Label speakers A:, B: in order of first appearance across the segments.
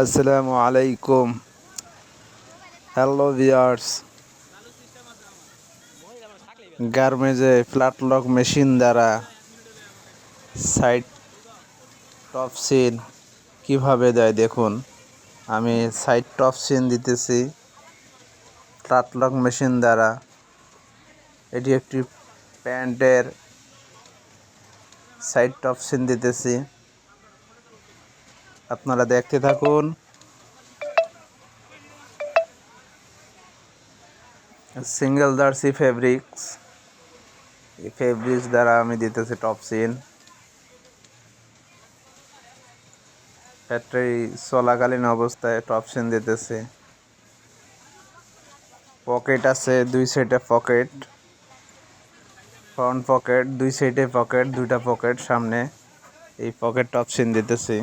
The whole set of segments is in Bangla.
A: আসসালামু আলাইকুম। হ্যালো ভিউয়ার্স, গার্মেজে ফ্ল্যাট লক মেশিন দ্বারা সাইড টপ সিন কীভাবে দেয় দেখুন। আমি সাইড টপ সিন দিতেছি ফ্ল্যাট লক মেশিন দ্বারা। এটি একটি প্যান্টের সাইড টপ সিন দিতেছি, আপনারা দেখতে থাকুন। সিঙ্গেল জার্সি ফেব্রিক্স, এই ফেব্রিক্স দ্বারা আমি দিতেছি টপ সিন। ফ্যাক্টরি চলাকালীন অবস্থায় টপ সিন দিতেছি। পকেট আছে, দুই সাইডে পকেট, ফ্রন্ট পকেট, দুই সাইডে পকেট, দুইটা পকেট সামনে, এই পকেট টপ সিন দিতেছি।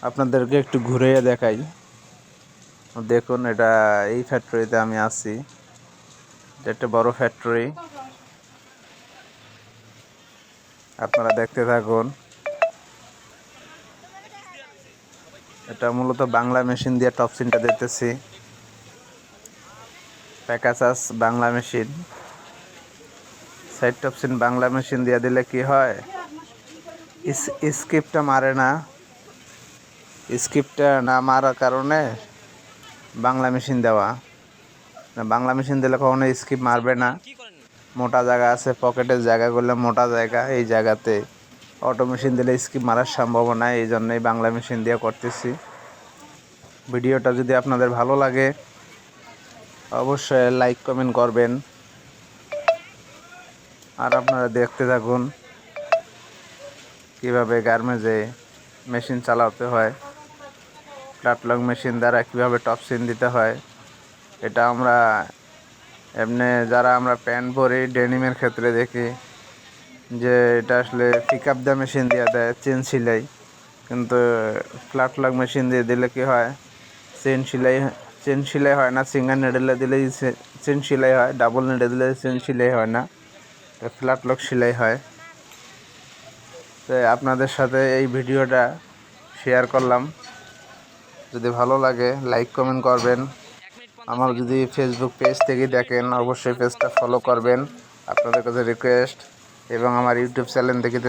A: আপনাদেরকে একটু ঘুরিয়ে দেখাই, দেখুন। এটা এই ফ্যাক্টরিতে আমি আছি, এটা একটা বড় ফ্যাক্টরি, আপনারা দেখতে থাকুন। এটা মূলত বাংলা মেশিন দিয়ে টপ সিনটা দিতেছি। Pegasus Bangla machine, side top seam Bangla machine দিয়ে দিলে কি হয়, স্কিপটা মারে না। স্কিপটা না মারার কারণে বাংলা মেশিন দেওয়া। বাংলা মেশিন দিলে কখনো স্কিপ মারবে না। মোটা জায়গা আছে, পকেটের জায়গাগুলো মোটা জায়গা, এই জায়গাতে অটো মেশিন দিলে স্কিপ মারার সম্ভাবনা, এই জন্যই বাংলা মেশিন দিয়ে করতেছি। ভিডিওটা যদি আপনাদের ভালো লাগে অবশ্যই লাইক কমেন্ট করবেন, আর আপনারা দেখতে থাকুন কীভাবে গার্মেজে মেশিন চালাতে হয়, ফ্ল্যাট লক মেশিন দ্বারা কীভাবে টপ সিন দিতে হয়। এটা আমরা এমনি যারা আমরা প্যান্ট পরি ডেনিমের ক্ষেত্রে দেখি যে এটা আসলে পিক আপ দ্য মেশিন দিয়ে দেয় চেন সেলাই, কিন্তু ফ্ল্যাট লক মেশিন দিয়ে দিলে কি হয়, চেন সেলাই হয় না। সিঙ্গেল নেডেলে দিলেই চেন সেলাই হয়, ডাবল নেডে দিলে চেন সেলাই হয় না, ফ্ল্যাট লক সেলাই হয়। তো আপনাদের সাথে এই ভিডিওটা শেয়ার করলাম, যদি ভালো লাগে লাইক কমেন্ট করবেন। আমার যদি ফেসবুক পেজ থেকে দেখেন অবশ্যই পেজটা ফলো করবেন, আপনাদের কাছে রিকোয়েস্ট। এবং আমার ইউটিউব চ্যানেল থেকে